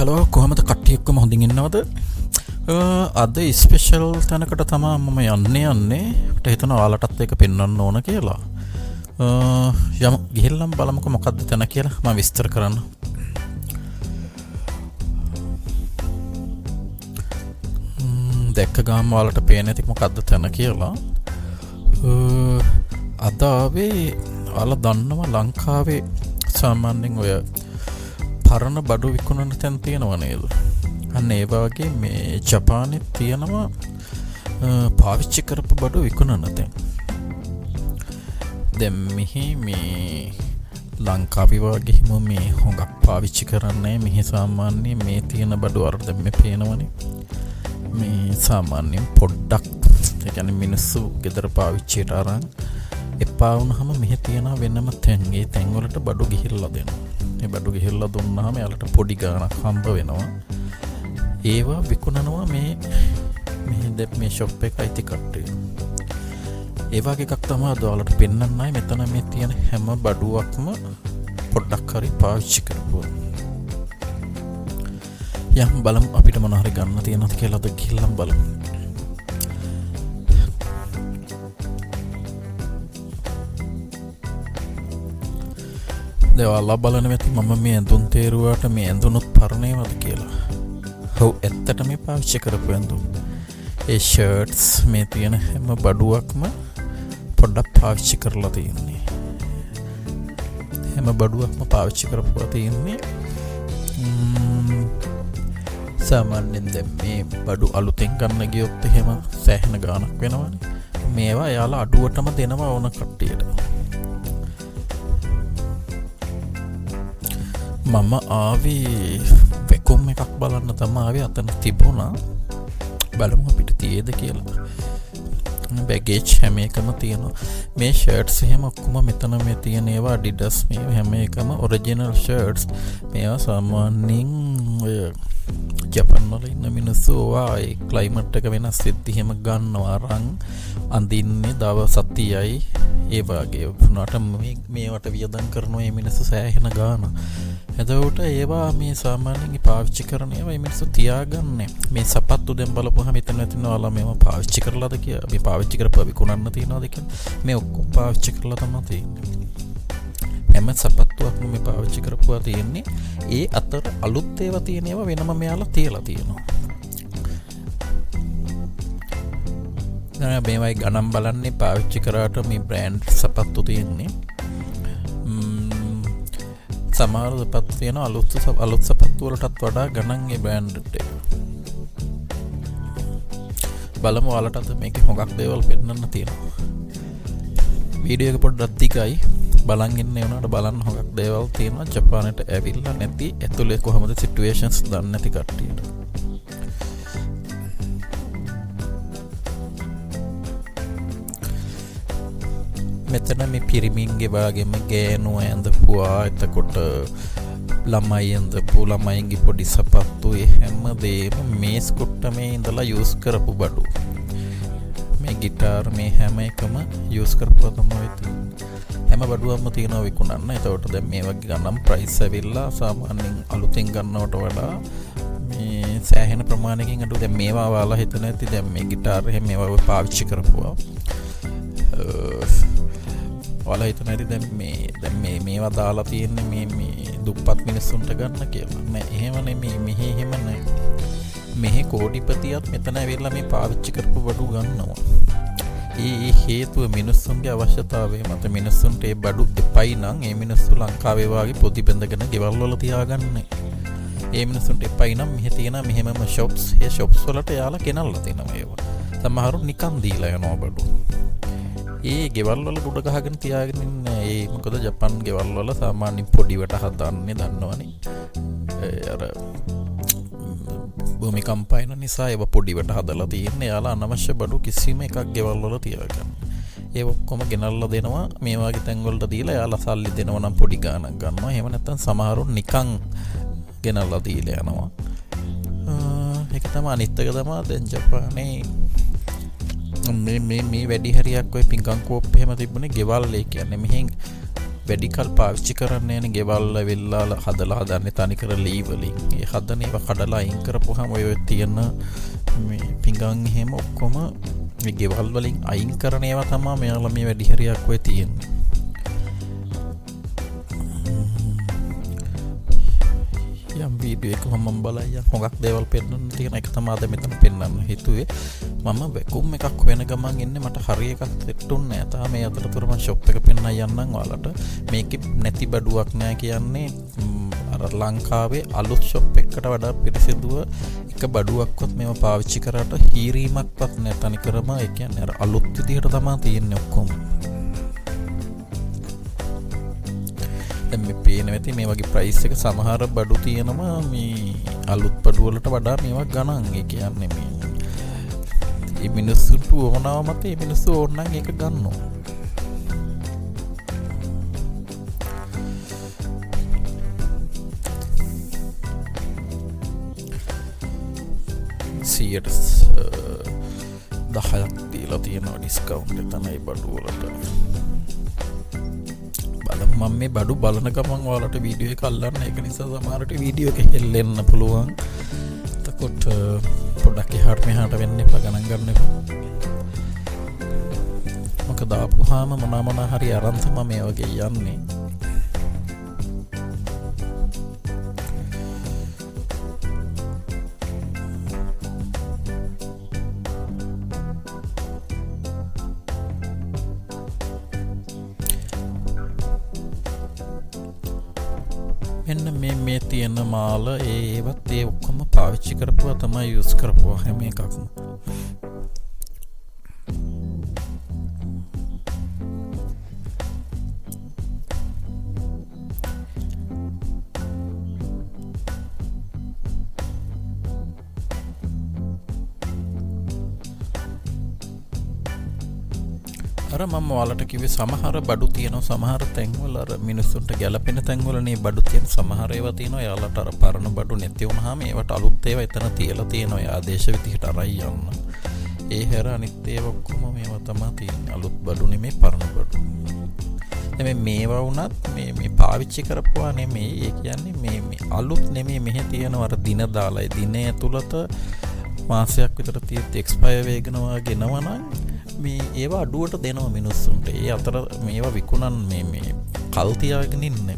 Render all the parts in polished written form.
Hello කොහමද කට්ටිය ඔක්කොම හොඳින් ඉන්නවද? අද ස්පෙෂල් තැනකට තමයි මම යන්නේ. මට හිතුණා ඔයාලටත් ඒක පෙන්වන්න ඕන කියලා. යමු ගිහිල්ලා බලමුකෝ මොකද්ද තැන කියලා මම විස්තර කරන්න. දැක්ක ගාම ඔයාලට පේන්නේ නැති මොකද්ද තැන කියලා. අද ආවේ ඔයාලා දන්නවා ලංකාවේ සාමාන්‍යයෙන් ඔය පරණ බඩු විකුණන තැන් තියෙනවා නේද? අන්න ඒ වගේ මේ ජපානයේ තියෙනවා පාවිච්චි කරපු බඩු විකුණන තැන්. දැන් මෙහි මේ ලංකාවේ වගේ හිම මේ හොඟක් පාවිච්චි කරන්නේ මෙහි සාමාන්‍ය මේ තියෙන බඩු අර දැන් මේ පේනවනේ. මේ සාමාන්‍යයෙන් පොඩ්ඩක් ඒ කියන්නේ මිනිස්සු ගෙදර පාවිච්චියට අරන් එපා වුණාම මෙහි තියෙන වෙනම තැන්. ඒ තැන් වලට බඩු ගිහිල්ලා දෙනවා. මේ බඩු ගිහිල්ලා දුන්නාම යාලට පොඩි ගාණක් හම්බ වෙනවා. ඒවා විකුණනවා මේ ෂොප් එකයි තිකට්ටේ. ඒ වගේ එකක් තමයි අද ඔයාලට පෙන්නන්නයි මෙතන මේ තියෙන හැම බඩුවක්ම පොඩ්ඩක් හරි පාවිච්චි කරපුවා. යම් බලමු අපිට මොන හරි ගන්න තියෙනවද කියලා අද ගිහිල්ලා බලමු. දේවාලා බලන්න මෙති මම මේ ඇඳුම් තේරුවාට මේ ඇඳුනුත් පරණේවද කියලා. ඔව් ඇත්තට මේ පාවිච්චි කරපු ඇඳුම්. ඒ ෂර්ට්ස් මේ තියෙන හැම බඩුවක්ම පොඩ්ඩක් පාවිච්චි කරලා තියෙන්නේ. හැම බඩුවක්ම පාවිච්චි කරපුවා තියෙන්නේ. සාමාන්‍යයෙන් දැන් මේ බඩු අලුතෙන් ගන්න ගියොත් එහෙම සෑහෙන ගාණක් වෙනවනේ. මේවා යාලා අඩුවටම දෙනවා ඕන කට්ටියට. මම ආවේ වෙකුම් එකක් බලන්න තමයි ආවේ. අතන තිබුණා. බලමු අපිට තියෙද කියලා. බැගේජ් හැම එකම තියෙනවා. මේ ෂර්ට්ස් එහෙම ඔක්කොම මෙතන මේ තියෙන ඒවා Adidas මේ හැම එකම ඔරිජිනල් ෂර්ට්ස්. මේවා සාමාන්‍යයෙන් ඔය ජපාන් වල ඉන්න මිනිස්සු ඒ ක්ලයිමේට් එක වෙනස් වෙද්දි එහෙම ගන්නවා අරන් අඳින්නේ දවස් 7යි ඒ වගේ වුණාට මේවට වියදම් කරනවා මේ මිනිස්සු සෑහෙන ගාන. එතකොට ඒවා මේ සාමාන්‍යයෙන් පාවිච්චි කරන ඒවා මේ මිනිස්සු තියාගන්නේ. මේ සපත්තු දැන් බලපුවහම මෙතන තියෙනවා මේවා පාවිච්චි කරලාද කියලා. මේ පාවිච්චි කරපුවා විකුණන්න තියනවාද කියලා. මේ ඔක්කොම පාවිච්චි කරලා තමයි තියෙන්නේ. හැම සපත්තුවක්ම මේ පාවිච්චි කරපුවා තියෙන්නේ. ඒ අතර අලුත් ඒවා තියෙන ඒවා වෙනම මෙයාලා තියලා තියෙනවා. දැන් මේවයි ගණන් බලන්නේ පාවිච්චි කරාට මේ බ්‍රෑන්ඩ් සපත්තු තියෙන්නේ. සමහර සපත්තු තියෙන අලුත් සපත්තු වලටත් වඩා ගණන් ඒ බ්‍රෑන්ඩ් එක. බලමු ඔයාලටත් මේකේ හොඟක් දේවල් පෙන්නන්න තියෙනවා. වීඩියෝ එක පොඩ්ඩක් දිගයි. බලන් ඉන්නේ උනාට බලන්න හොඟක් දේවල් තියෙනවා. ජපානයට ඇවිල්ලා නැති ඇතුලේ කොහොමද සිටුේෂන්ස් දන්නේ නැති කට්ටියට. මෙතන මේ පිරිමින්ගේ වගේම ගෑනු ඇඳපුවා. එතකොට ළමයි ඇඳපු ළමයින්ගේ පොඩි සපත්තු හැම දෙයක්ම මේස් කුට්ටමේ ඉඳලා යූස් කරපු බඩු. මේ ගිටාර් මේ හැම එකම යූස් කරපුවා තමයි තියෙන්නේ. හැම බඩුවක්ම තියෙනවා විකුණන්න. එතකොට දැන් මේ වගේ ගන්නම් ප්‍රයිස් ඇවිල්ලා සාමාන්‍යයෙන් අලුතෙන් ගන්නවට වඩා මේ සෑහෙන ප්‍රමාණයකින් අඩු. දැන් මේවා ඔයාලා හිතන ඇති දැන් මේ ගිටාර් එහෙම මේවා පාවිච්චි කරපුවා. ඔයාලා හිතන ඇති දැන් මේවා දාලා තියෙන්නේ මේ දුප්පත් මිනිස්සුන්ට ගන්න කියලා. නෑ එහෙම නෙමෙයි. මෙහි එහෙම නෑ. මෙහි කෝටිපතියත් මෙතන ඇවිල්ලා මේ පාවිච්චි කරපු බඩු ගන්නවා. ඒ හේතුව මිනිස්සුන්ගේ අවශ්‍යතාවය මත. මිනිස්සුන්ට ඒ බඩු එපයි නම් ඒ මිනිස්සු ලංකාවේ වගේ පොඩි බඳගෙන ගෙවල් වල තියාගන්නේ. ඒ මිනිස්සුන්ට එපයි නම් මෙහි තියෙන මෙහෙමම shops ඒ shops වලට යාලා ගෙනල්ලා තිනවා ඒවා. සමහරු නිකන් දීලා යනවා බඩු. ඒ ගෙවල් වල උඩ ගහගෙන තියාගෙන ඉන්නේ. ඒ මොකද ජපාන් ගෙවල් වල සාමාන්‍යයෙන් පොඩිවට හදන්නේ දන්නවනේ. අර භූමිකම්පයන නිසා ඒව පොඩිවට හදලා තියෙන්නේ. යාලා අනවශ්‍ය බඩු කිසිම එකක් ගෙවල් වල තියාගන්න. ඒ ඔක්කොම ගෙනල්ලා දෙනවා. මේ වගේ තැන් වලට දීලා යාලා සල්ලි දෙනවා නම් පොඩි ගාණක් ගන්නවා. එහෙම නැත්නම් සමහරු නිකන් ගෙනල්ලා දීලා යනවා. ඒක තමයි අනිත් එක තමයි දැන් ජපානේ මේ වැඩි හරියක් ඔය පිංකම් කෝප් එහෙම තිබුණේ ගෙවල් ඒ කියන්නේ මෙහෙන් වැඩි කල් පාවිච්චි කරන්නේ නැහැ නේ. ගෙවල් වෙල්ලාල හදලා හදන්නේ තනිකර ලී වලින්. ඒ හදන ඒවා කඩලා අයින් කරපුවාම ඔය තියෙන මේ පිඟන් එහෙම ඔක්කොම මේ ගෙවල් වලින් අයින් කරන ඒවා තමයි මෙයාලා මේ වැඩි හරියක් ඔය තියෙන්නේ. යම් වීඩියෝ එකක් මම බලaya හොඟක් දේවල් පෙන්නන්න තියෙන එක තමයි අද මෙතන පෙන්නන්න හිතුවේ. මම වැකුම් එකක් හොයන ගමන් ඉන්නේ මට හරි එකක් සෙට්ුන්නේ නැහැ. තාම මේ අතරතුර මම ෂොප් එක පෙන්නන්න යන්නම් ඔයාලට. මේකේ නැති බඩුවක් නැහැ කියන්නේ අර ලංකාවේ අලුත් ෂොප් එකකට වඩා පිරිසිදුව එක බඩුවක්වත් මේව පාවිච්චි කරාට හීරීමක්වත් නැහැ. තනිකරම ඒ කියන්නේ අර අලුත් විදිහට තමයි තියෙන්නේ ඔක්කොම. මේ පේන ඇති මේ වගේ ප්‍රයිස් එක සමහර බඩු තියෙනවා මේ අලුත් බඩු වලට වඩා මේවා ගණන්. ඒ කියන්නේ මේ මිනිස්සුන්ට වමනාව මත මේ මිනිස්සු ඕනනම් ඒක ගන්නවා. සියයට 10ක් දීලා තියෙනවා ඩිස්කවුන්ට් එක තමයි බඩු වලට. මම මේ බඩු බලන ගමන් ඔයාලට වීඩියෝ එක අල්ලන්න. ඒක නිසා සමහරට වීඩියෝ එක හෙල්ලෙන්න පුළුවන්. එතකොට පොඩ්ඩක් එහාට මෙහාට වෙන්න එපා, ගණන් ගන්න එපා. මොකද දාපුවාම මොනවා හරි අරන් තමයි මේ වගේ යන්නේ. මෙන්න මේ තියෙන මාල ඒවත් ඒ ඔක්කොම පාවිච්චි කරපුවා තමයි යූස් කරපුවා හැම එකක්ම. අර මම ඔයාලට කිව්වේ සමහර බඩු තියෙනවා සමහර තැන්වල අර මිනිස්සුන්ට ගැළපෙන තැන්වල නේ බඩු තියෙන සමහර ඒවා තියෙනවා. යාලට අර පරණ බඩු නැති වුනහම ඒවට අලුත් ඒවා එතන තියලා තියෙනවා. ඒ ආදේශ විදිහට අරයි යන්න. ඒ හැර අනිත් ඒවා ඔක්කොම මේවා තමයි තියෙන්නේ. අලුත් බඩු නෙමෙයි පරණ බඩු. මේවා වුණත් මේ පාවිච්චි කරපුවා නෙමෙයි. ඒ කියන්නේ මේ අලුත් නෙමෙයි. මෙහි තියෙනවා අර දින දාලා ඒ දින ඇතුළත මාසයක් විතර තියෙත් එක්ස්පයර් වෙගෙනවා ගෙනවනම් මේ ඒවා අඩුවට දෙනවා මිනිස්සුන්ට. ඒ අතර මේවා විකුණන් මේ කල් තියාගෙන ඉන්නේ.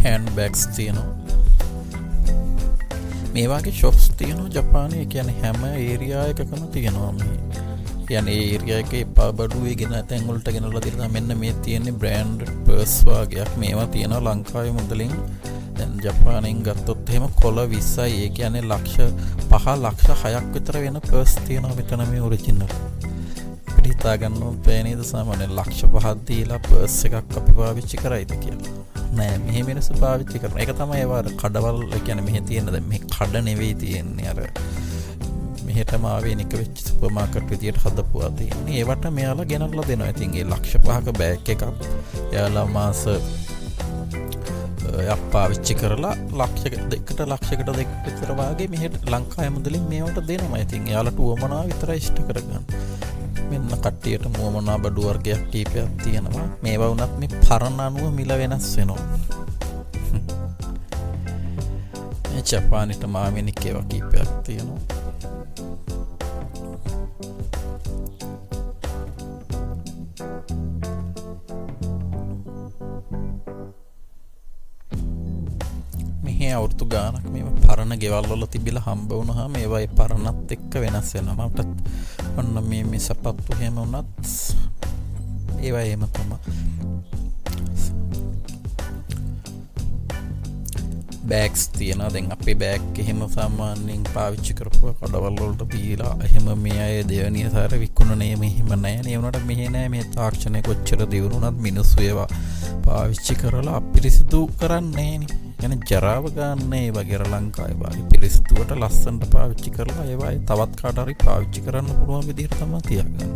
හෑන්ඩ් බෑග්ස් තියෙනවා. මේ වගේ ෂොප්ස් තියෙනවා ජපානයේ. කියන්නේ හැම ඒරියා එකකම තියෙනවා මේ. කියන්නේ ඒ ඒරියා එකේ බඩුවේ ගෙන තැන් වලට ගෙනලා දෙනවා. මෙන්න මේ තියෙන්නේ බ්‍රෑන්ඩ් පර්ස් වගේක්. මේවා තියෙනවා ලංකාවේ මුදලින්. දැන් ජපානයෙන් ගත්තොත් එහෙම කොළ 20යි. ඒ කියන්නේ ලක්ෂ 5 ලක්ෂ 6ක් විතර වෙන පර්ස් තියෙනවා මෙතන මේ ඔරිජිනල්. අපිට හිතා ගන්න බෑ නේද සාමාන්‍යයෙන් ලක්ෂ 5ක් දීලා පර්ස් එකක් අපි පාවිච්චි කරයිද කියලා. නෑ මෙහෙ මිනිස්සු පාවිච්චි කරනවා. ඒක තමයි ඒවා කඩවල්. ඒ කියන්නේ මෙහෙ තියෙන දැන් මේ කඩ නෙවෙයි තියෙන්නේ අර මෙහෙටම ආවේනික වෙච්ච සුපර් මාකට් විදියට හදපුවා තියෙන්නේ. ඒවට මෙයාලා ගෙනල්ලා දෙනවා. ඉතින් ඒ ලක්ෂ 5ක බෑග් එකක් එයාලා මාස පාවිච්චි කරලා ලක්ෂයකට ලක්ෂයකට දෙක විතර වාගේ මෙහෙට ලංකාවේ මුදලින් මේවට දෙනවා. ඉතින් එයාලට උවමනා විතරයි ඉෂ්ට කරගන්න. මෙන්න කට්ටියට උවමනා බඩු වර්ගයක් කීපයක් තියෙනවා. මේවා වුණත් මේ පරණ අනුව මිල වෙනස් වෙනවා. මේ ජපානයේ මාමිනික් ඒවා කීපයක් තියෙනවා. අවුරුදු ගානක් මේ පරණ ගෙවල් වල තිබිලා හම්බ වුණාම ඒවා ඒ පරණත් එක්ක වෙනස් වෙනවා. මට ඔන්න මේ සපත්තු හැම වුණත් ඒවා එහෙම තමයි. බෑග්ස් තියෙනවා. දැන් අපේ බෑග් එහෙම සාමාන්‍යයෙන් පාවිච්චි කරපුවා කඩවල් වලට දීලා එහෙම මේ අය දෙවනිය සාර විකුණනේ මෙහෙම නැහැ නේ. උනට මෙහෙ නැහැ. මේ තාක්ෂණය කොච්චර දියුණුනත් මිනිස්සු ඒවා පාවිච්චි කරලා අපිරිසිදු කරන්නේ නේ. يعني ජරාව ගන්න ඒ වගේ ලංකාවේ වගේ පිරිසිදුවට ලස්සනට පාවිච්චි කරලා ඒවා තවත් කාට හරි පාවිච්චි කරන්න පුළුවන් විදිහට තමයි තියාගන්නේ.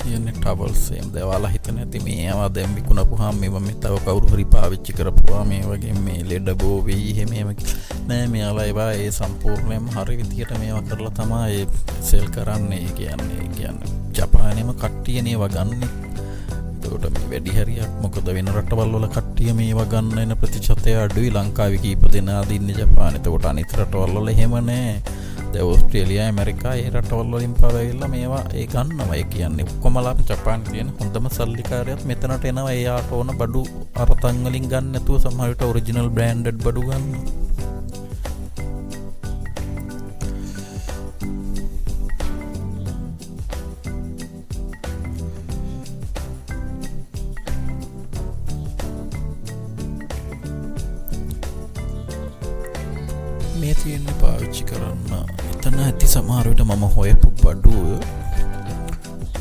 තියෙන්නේ ටවල්ස් එහෙම දේවල් හිතන ඇති මේවා දැන් විකුණපුවාම මේවා මේ තව කවුරු හරි පාවිච්චි කරපුවා මේ වගේ මේ ලෙඩ බෝ වෙයි එහෙම නෑ මෙයාලා ඒවා ඒ සම්පූර්ණයෙන්ම හරි විදියට මේවා කරලා තමයි සෙල් කරන්නේ කියන්නේ ජපානයේම කට්ටියනේ ඒවා ගන්නෙ. ඒකට මේ වැඩි හරියක් මොකද වෙන රටවල් වල කට්ටිය මේවා ගන්න එන ප්‍රතිශතය අඩුයි. ලංකාවේ කීප දෙනාද ඉන්නේ ජපානයේ. ඒකට අනිත් රටවල් වල එහෙම නෑ. දැන් ඕස්ට්‍රේලියා ඇමරිකා ඒ රටවල් වලින් පාවෙලා මේවා ඒ ගන්නවා. ඒ කියන්නේ ඔක්කොමලා ජපානයේ තියෙන හොඳම සල්ලිකාරයත් මෙතනට එනවා. එයාට ඕන බඩු අරතන් වලින් ගන්න නැතුව සමහර විට ඔරිජිනල් බ්‍රෑන්ඩඩ් බඩු ගන්නවා. මේ තියෙන්නේ පාවිච්චි කරන්න. එතන ඇති සමහර විට මම හොයපු බඩුව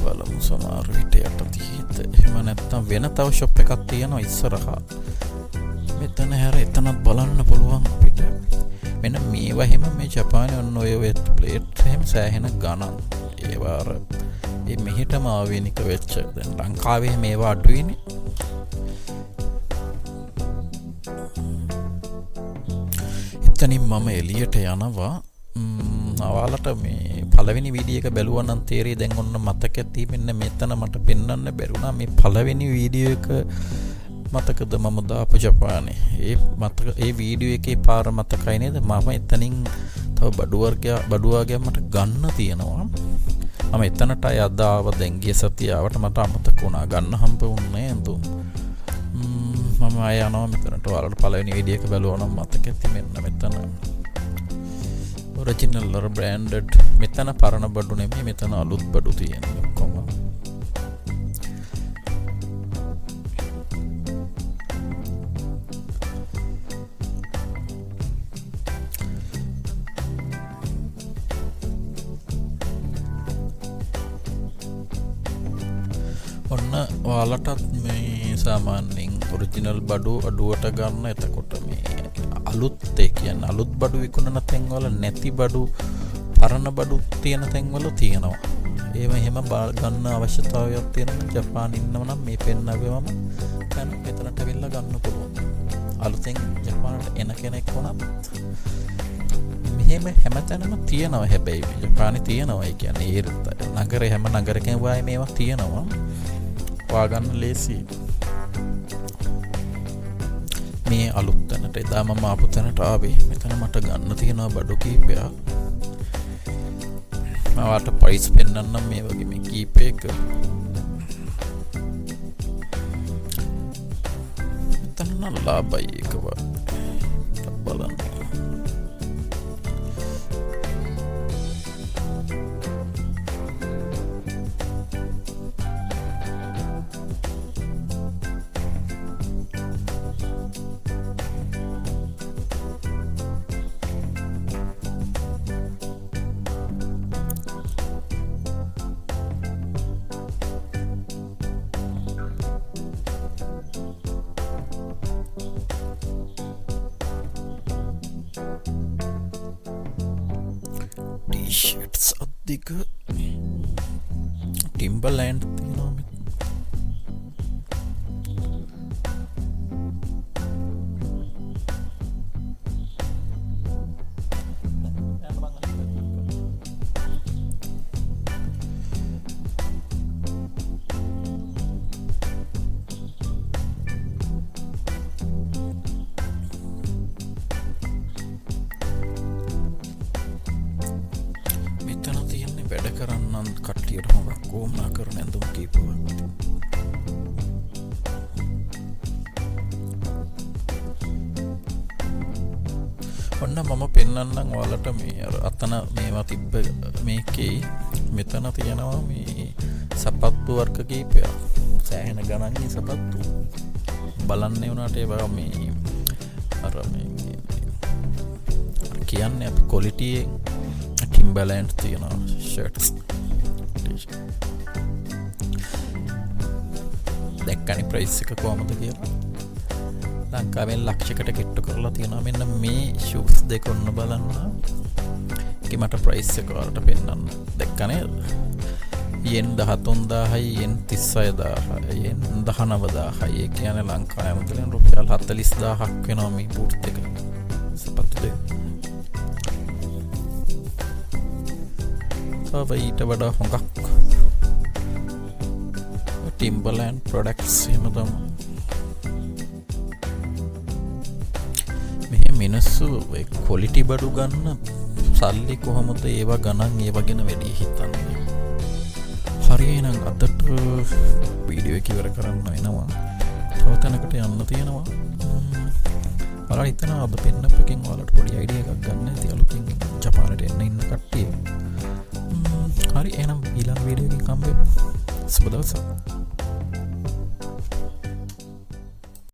බලමු. සමහර විට යට තියෙද්ද එහෙම නැත්නම් වෙන තව ෂොප් එකක් තියෙනවා ඉස්සරහා. මෙතන හැර එතනත් බලන්න පුළුවන් අපිට. මෙන්න මේවා හැම මේ ජපානයේ ඔන්න ඔය වෙට් ප්ලේට් හැම සෑහෙන ගණන්. ඒවා අර මේ මෙහෙටම ආවෙනික වෙච්ච. දැන් ලංකාවේ මේවා අඩුයිනේ. එතනින් මම එළියට යනවා. ඔයාලට මේ පළවෙනි වීඩියෝ එක බැලුවා නම් තේරෙයි. දැන් ඔන්න මතක ඇති මෙන්න මෙතන මට පෙන්වන්න බැරුණා මේ පළවෙනි වීඩියෝ එක මතකද මම දාපු ජපානේ. ඒ වීඩියෝ එකේ පාර මතකයි නේද? මම එතනින් තව බඩු වර්ගයක් මට ගන්න තියෙනවා. මම එතනට අද ආව. දැන් ගිය සතිය ආවට මට අමතක වුණා. ගන්න හම්බ වුණේ නෑ. මම ආය යනවා මෙතනට. ඔයාලට පළවෙනි වීඩියෝ එක බලුවා නම් මතක ඇති මෙන්න මෙතන ඔරිජිනල් or branded. මෙතන පරණ බඩු නෙමෙයි, මෙතන අලුත් බඩු තියෙනවා ඔක්කොම. ඔන්න ඔයාලටත් මේ සාමාන්‍යයෙන් ඔරිජිනල් බඩු අඩුවට ගන්න. එතකොට මේ අලුත් ඒ කියන්නේ අලුත් බඩු විකුණන තැන්වල නැති බඩු පරණ බඩු තියෙන තැන්වල තියෙනවා. ඒව එහෙම ගන්න අවශ්‍යතාවයක් තියෙනවා. ජපානයේ ඉන්නව නම් මේ පෙන්නවෙවම දැන් මෙතනට වෙලා ගන්න පුළුවන්. අලුතෙන් ජපානට එන කෙනෙක් වුණත් මෙහෙම හැමතැනම තියෙනවා. හැබැයි ජපානයේ තියෙනවා. ඒ කියන්නේ ඒ නගරේ හැම නගරකම වගේ මේවා තියෙනවා. වාගන්න ලේසි. මේ අලුත් තැනට එදා මම ආපු තැනට ආවේ. මෙතන මට ගන්න තියෙනවා බඩු කීපයක්. මම වාට ප්‍රයිස් පෙන්නන්නම් මේ වගේ මේ කීපයක. මෙතන නම් ලාභයි එකව බලන්න. ටීෂර්ට්ස් අධික ටිම්බර්ලෑන්ඩ් තියෙනවා. වැඩ කරන්න කට්ටියට හොඟක් ඕමනා කරන ඇඳුම් කීපයක්. ඔන්න මම පෙන්නන්නම් ඔයාලට මේ අතන මේවා තිබ්බ මේකේ මෙතන තියෙනවා මේ සපත්තු වර්ග කීපයක්. සෑහෙන ගණන්ගේ සපත්තු. බලන්නේ උනාට ඒවා මේ අර මේ කියන්නේ අපි ක්වොලිටි ටිම්බර්ලෑන්ඩ් තියෙනවා ෂර්ට්ස්. දැක්කනේ ප්‍රයිස් එක කොහමද කියලා. ලංකාවෙන් ලක්ෂයකට කිට්ටු කරලා තියෙනවා. මෙන්න මේ ෂූස් දෙක ඔන්න බලන්න. ඒකේ මට ප්‍රයිස් එක වලට පෙන්නන්න. දැක්කනේ යෙන් 13000යි යෙන් 36000යි යෙන් 19000යි ඒ කියන්නේ ලංකාවේ මුදලෙන් රුපියල් 40000ක් වෙනවා මේ බූට් එක සපත්තු දෙක. තව ඊට වඩා හොඟක් Timberland products එහෙම තමයි. මෙහෙ මිනිස්සු ඒ quality බඩු ගන්න සල්ලි කොහොමද ඒවා ගණන් ඒවා ගැන වැඩි හිතන්නේ. හරි එහෙනම් අදට වීඩියෝ එක ඉවර කරන්න වෙනවා. තව තැනකට යන්න තියෙනවා. ඔයාලා හිතනවා අද පෙන්නප් එකෙන් ඔයාලට පොඩි අයිඩියා එකක් ගන්න ඇති අලුතින් ජපානට එන්න ඉන්න කට්ටිය. හරි එහෙනම් ඊළඟ වීඩියෝ එකකින් හම්බෙමු. සුබ දවසක්.